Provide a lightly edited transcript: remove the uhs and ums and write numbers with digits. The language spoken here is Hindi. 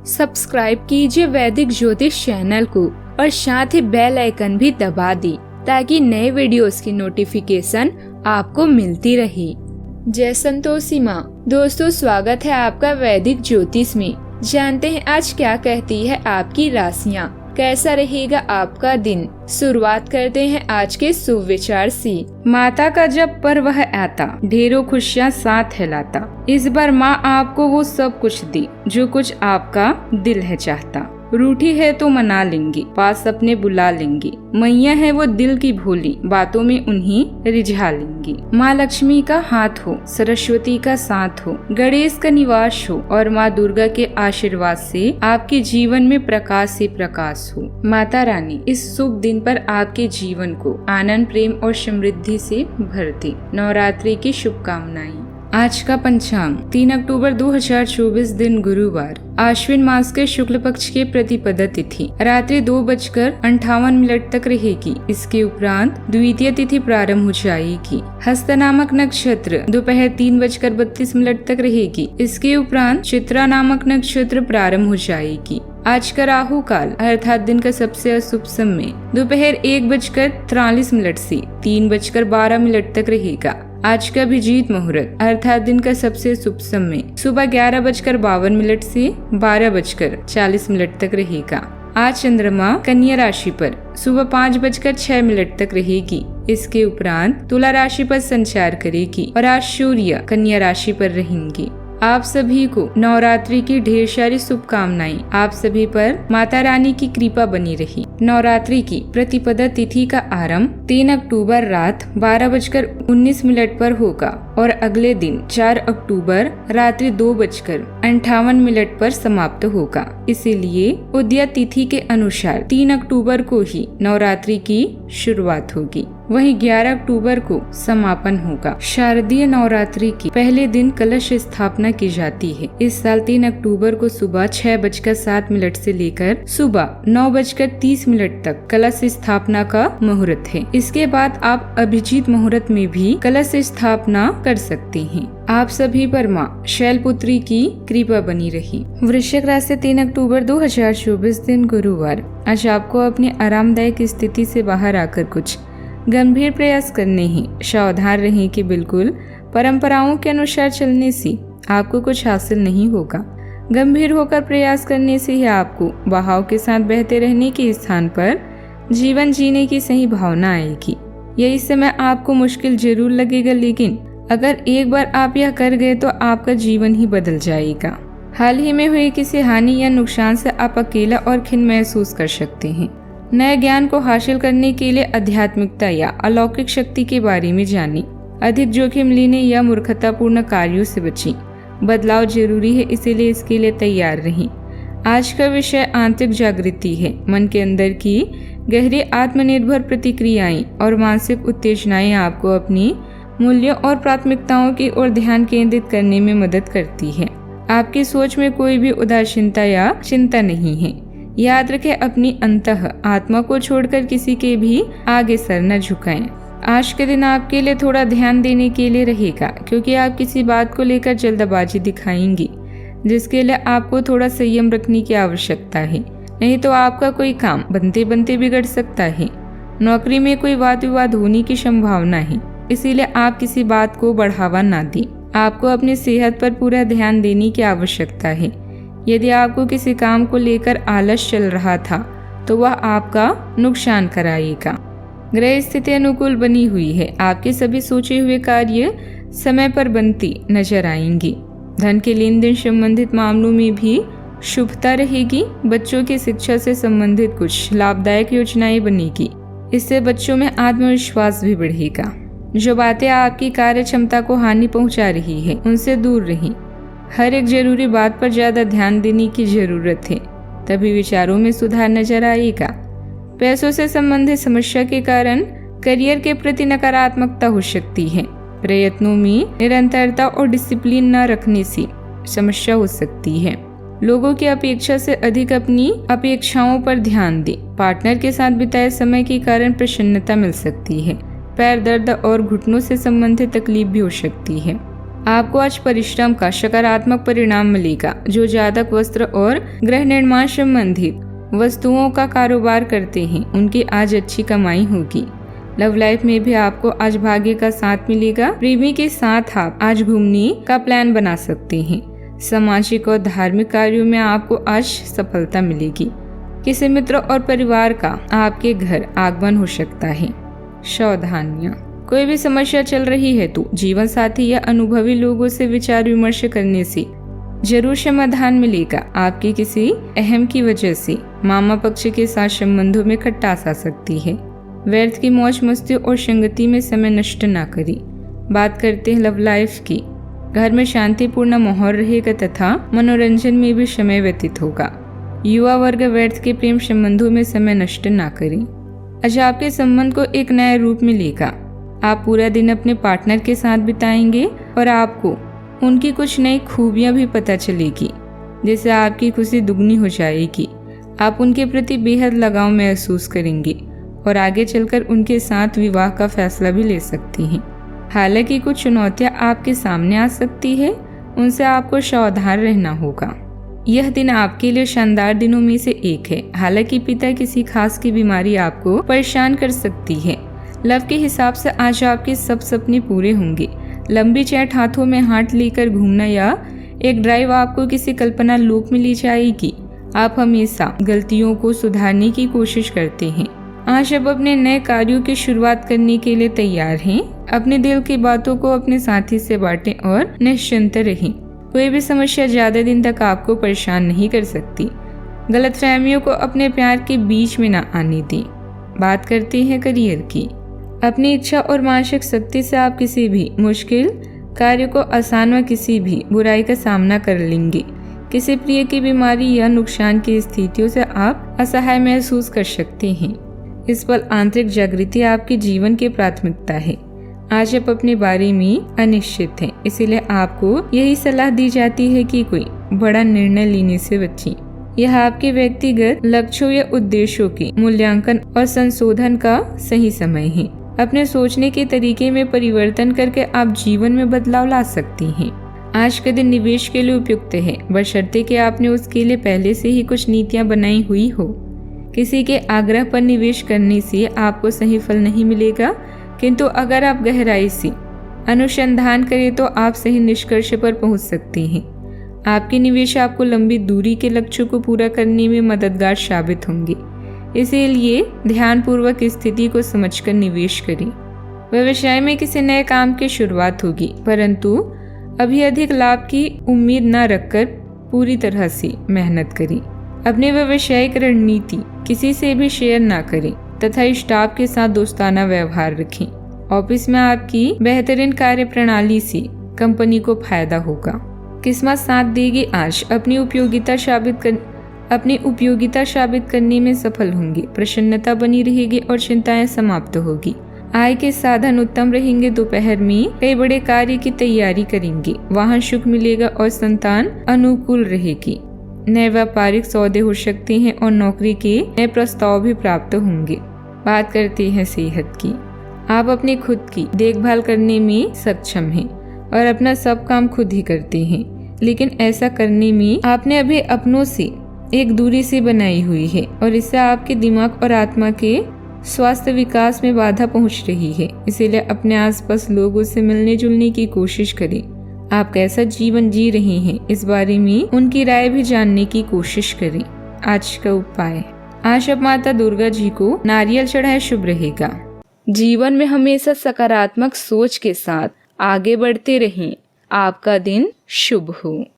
सब्सक्राइब कीजिए वैदिक ज्योतिष चैनल को और साथ ही बेल आइकन भी दबा दी ताकि नए वीडियोस की नोटिफिकेशन आपको मिलती रहे। जय संतोषी माँ। दोस्तों, स्वागत है आपका वैदिक ज्योतिष में। जानते हैं आज क्या कहती है आपकी राशियाँ, कैसा रहेगा आपका दिन। शुरुआत करते हैं आज के शुभ विचार से। माता का जब पर्व है आता, ढेरों खुशियाँ साथ है लाता। इस बार माँ आपको वो सब कुछ दी जो कुछ आपका दिल है चाहता। रूठी है तो मना लेंगी, पास अपने बुला लेंगी। मैया है वो दिल की भोली, बातों में उन्हीं रिझा लेंगी। माँ लक्ष्मी का हाथ हो, सरस्वती का साथ हो, गणेश का निवास हो और माँ दुर्गा के आशीर्वाद से आपके जीवन में प्रकाश ही प्रकाश हो। माता रानी इस शुभ दिन पर आपके जीवन को आनंद, प्रेम और समृद्धि से भर दे। नवरात्रि की शुभकामनाएं। आज का पंचांग 3 अक्टूबर 2024 दिन गुरुवार, आश्विन मास के शुक्ल पक्ष के प्रतिपदा तिथि रात्रि 2:58 तक रहेगी। इसके उपरांत द्वितीय तिथि प्रारंभ हो जाएगी। हस्त नामक नक्षत्र दोपहर 3:32 तक रहेगी। इसके उपरांत चित्रा नामक नक्षत्र प्रारंभ हो जाएगी। आज का राहु काल अर्थात दिन का सबसे अशुभ समय दोपहर 1:43 से 3:12 तक रहेगा। आज का अभिजीत मुहूर्त अर्थात दिन का सबसे शुभ समय सुबह 11:52 से 12:40 तक रहेगा। आज चंद्रमा कन्या राशि पर सुबह 5:06 तक रहेगी। इसके उपरांत तुला राशि पर संचार करेगी और आज सूर्य कन्या राशि पर रहेंगी। आप सभी को नवरात्रि की ढेर सारी शुभकामनाएं। आप सभी पर माता रानी की कृपा बनी रही। नवरात्रि की प्रतिपदा तिथि का आरंभ 3 अक्टूबर रात 12:19 पर होगा और अगले दिन 4 अक्टूबर रात्रि 2:58 पर समाप्त होगा। इसीलिए उदया तिथि के अनुसार 3 अक्टूबर को ही नवरात्रि की शुरुआत होगी, वहीं 11 अक्टूबर को समापन होगा। शारदीय नवरात्रि की पहले दिन कलश स्थापना की जाती है। इस साल 3 अक्टूबर को सुबह 6:07 से लेकर सुबह 9:30 तक कलश स्थापना का मुहूर्त है। इसके बाद आप अभिजीत मुहूर्त में भी कलश स्थापना कर सकते हैं। आप सभी पर माँ शैलपुत्री की कृपा बनी रही। वृश्चिक राशि 3 अक्टूबर 2024 दिन गुरुवार, आज आपको अपनी आरामदायक स्थिति से बाहर आकर कुछ गंभीर प्रयास करने ही। सावधान रहें कि बिल्कुल परंपराओं के अनुसार चलने से आपको कुछ हासिल नहीं होगा। गंभीर होकर प्रयास करने से ही आपको बहाव के साथ बहते रहने के स्थान पर जीवन जीने की सही भावना आएगी। यह इस समय आपको मुश्किल जरूर लगेगा, लेकिन अगर एक बार आप यह कर गए तो आपका जीवन ही बदल जाएगा। हाल ही में हुई किसी हानि या नुकसान से आप अकेला और खिन्न महसूस कर सकते हैं। नए ज्ञान को हासिल करने के लिए आध्यात्मिकता या अलौकिक शक्ति के बारे में जानें। अधिक जोखिम लेने या मूर्खतापूर्ण कार्यों से बचें। बदलाव जरूरी है, इसीलिए इसके लिए तैयार रहें। आज का विषय आंतरिक जागृति है। मन के अंदर की गहरी आत्मनिर्भर प्रतिक्रियाएं और मानसिक उत्तेजनाएं आपको अपनी मूल्यों और प्राथमिकताओं की ओर ध्यान केंद्रित करने में मदद करती है। आपकी सोच में कोई भी उदासीनता या चिंता नहीं है। याद रखें, अपनी अंतः आत्मा को छोड़कर किसी के भी आगे सर न झुकाएं। आज के दिन आपके लिए थोड़ा ध्यान देने के लिए रहेगा, क्योंकि आप किसी बात को लेकर जल्दबाजी दिखाएंगी, जिसके लिए आपको थोड़ा संयम रखने की आवश्यकता है। नहीं तो आपका कोई काम बनते बनते बिगड़ सकता है। नौकरी में कोई वाद विवाद होने की संभावना है, इसीलिए आप किसी बात को बढ़ावा ना दें। आपको अपनी सेहत पर पूरा ध्यान देने की आवश्यकता है। यदि आपको किसी काम को लेकर आलस चल रहा था तो वह आपका नुकसान कराएगा। ग्रह स्थिति अनुकूल बनी हुई है। आपके सभी सोचे हुए कार्य समय पर बनती नजर आएंगी। धन के लेन देन संबंधित मामलों में भी शुभता रहेगी। बच्चों की शिक्षा से संबंधित कुछ लाभदायक योजनाएं बनेगी। इससे बच्चों में आत्मविश्वास भी बढ़ेगा। जो बातें आपकी कार्य क्षमता को हानि पहुंचा रही है, उनसे दूर रहें। हर एक जरूरी बात पर ज्यादा ध्यान देने की जरूरत है, तभी विचारों में सुधार नजर आएगा। पैसों से संबंधित समस्या के कारण करियर के प्रति नकारात्मकता हो सकती है। प्रयत्नों में निरंतरता और डिसिप्लिन न रखने से समस्या हो सकती है। लोगों की अपेक्षा से अधिक अपनी अपेक्षाओं पर ध्यान दें। पार्टनर के साथ बिताए समय के कारण प्रसन्नता मिल सकती है। पैर दर्द और घुटनों से संबंधित तकलीफ भी हो सकती है। आपको आज परिश्रम का सकारात्मक परिणाम मिलेगा। जो जातक वस्त्र और गृह निर्माण संबंधित वस्तुओं का कारोबार करते हैं उनकी आज अच्छी कमाई होगी। लव लाइफ में भी आपको आज भाग्य का साथ मिलेगा। प्रेमी के साथ आप आज घूमने का प्लान बना सकते हैं। सामाजिक और धार्मिक कार्यों में आपको आज सफलता मिलेगी। किसी मित्र और परिवार का आपके घर आगमन हो सकता है। सावधानियां, कोई भी समस्या चल रही है तो जीवन साथी या अनुभवी लोगों से विचार विमर्श करने से जरूर समाधान मिलेगा। आपकी किसी अहम की वजह से मामा पक्ष के साथ संबंधों में खटास आ सकती है। व्यर्थ की मौज मस्ती और संगति में समय नष्ट ना करें। बात करते हैं लव लाइफ की। घर में शांतिपूर्ण माहौल रहेगा तथा मनोरंजन में भी समय व्यतीत होगा। युवा वर्ग व्यर्थ के प्रेम संबंधों में समय नष्ट ना करें। आज आपके संबंध को एक नया रूप मिलेगा। आप पूरा दिन अपने पार्टनर के साथ बिताएंगे और आपको उनकी कुछ नई खूबियां भी पता चलेगी, जिससे आपकी खुशी दुगनी हो जाएगी। आप उनके प्रति बेहद लगाव महसूस करेंगे और आगे चलकर उनके साथ विवाह का फैसला भी ले सकती हैं। हालांकि कुछ चुनौतियां आपके सामने आ सकती है, उनसे आपको सावधान रहना होगा। यह दिन आपके लिए शानदार दिनों में से एक है। हालांकि पिता किसी खास की बीमारी आपको परेशान कर सकती है। लव के हिसाब से आज आपके सब सपने पूरे होंगे। लंबी चैट, हाथों में हाथ लेकर घूमना या एक ड्राइव आपको किसी कल्पना लोक में ले जाएगी। आप हमेशा गलतियों को सुधारने की कोशिश करते हैं। आज आप अपने नए कार्यों की शुरुआत करने के लिए तैयार हैं। अपने दिल की बातों को अपने साथी से बांटें और निश्चिंत रहें। कोई भी समस्या ज्यादा दिन तक आपको परेशान नहीं कर सकती। गलतफहमियों को अपने प्यार के बीच में न आने दें। बात करते हैं करियर की। अपनी इच्छा और मानसिक शक्ति से आप किसी भी मुश्किल कार्य को आसान व किसी भी बुराई का सामना कर लेंगे। किसी प्रिय की बीमारी या नुकसान की स्थितियों से आप असहाय महसूस कर सकते हैं। इस पल आंतरिक जागृति आपके जीवन की प्राथमिकता है। आज आप अपने बारे में अनिश्चित हैं, इसीलिए आपको यही सलाह दी जाती है कि कोई बड़ा निर्णय लेने से बचें। यह आपके व्यक्तिगत लक्ष्यों या उद्देश्यों के मूल्यांकन और संशोधन का सही समय है। अपने सोचने के तरीके में परिवर्तन करके आप जीवन में बदलाव ला सकती हैं। आज का दिन निवेश के लिए उपयुक्त है, बशर्ते कि आपने उसके लिए पहले से ही कुछ नीतियां बनाई हुई हो। किसी के आग्रह पर निवेश करने से आपको सही फल नहीं मिलेगा, किंतु अगर आप गहराई से अनुसंधान करें तो आप सही निष्कर्ष पर पहुंच सकते हैं। आपके निवेश आपको लंबी दूरी के लक्ष्यों को पूरा करने में मददगार साबित होंगे, इसीलिए ध्यानपूर्वक स्थिति को समझकर निवेश करें। व्यवसाय में किसी नए काम की शुरुआत होगी, परंतु अभी अधिक लाभ की उम्मीद न रखकर पूरी तरह से मेहनत करें। अपनी व्यावसायिक रणनीति किसी से भी शेयर ना करें तथा स्टाफ के साथ दोस्ताना व्यवहार रखें। ऑफिस में आपकी बेहतरीन कार्य प्रणाली से कंपनी को फायदा होगा। किस्मत साथ देगी। आज अपनी उपयोगिता साबित करने में सफल होंगे। प्रसन्नता बनी रहेगी और चिंताएं समाप्त होगी। आय के साधन उत्तम रहेंगे। दोपहर में कई बड़े कार्य की तैयारी करेंगे। वाहन सुख मिलेगा और संतान अनुकूल रहेगी। नए व्यापारिक सौदे हो सकते हैं और नौकरी के नए प्रस्ताव भी प्राप्त होंगे। बात करते हैं सेहत की। आप अपनी खुद की देखभाल करने में सक्षम हैं और अपना सब काम खुद ही करते हैं, लेकिन ऐसा करने में आपने अभी अपनों से एक दूरी से बनाई हुई है और इससे आपके दिमाग और आत्मा के स्वास्थ्य विकास में बाधा पहुंच रही है। इसीलिए अपने आसपास लोगों से मिलने जुलने की कोशिश करें। आप कैसा जीवन जी रहे हैं इस बारे में उनकी राय भी जानने की कोशिश करें। आज का उपाय, आज आप माता दुर्गा जी को नारियल चढ़ाएं, शुभ रहेगा। जीवन में हमेशा सकारात्मक सोच के साथ आगे बढ़ते रहें। आपका दिन शुभ हो।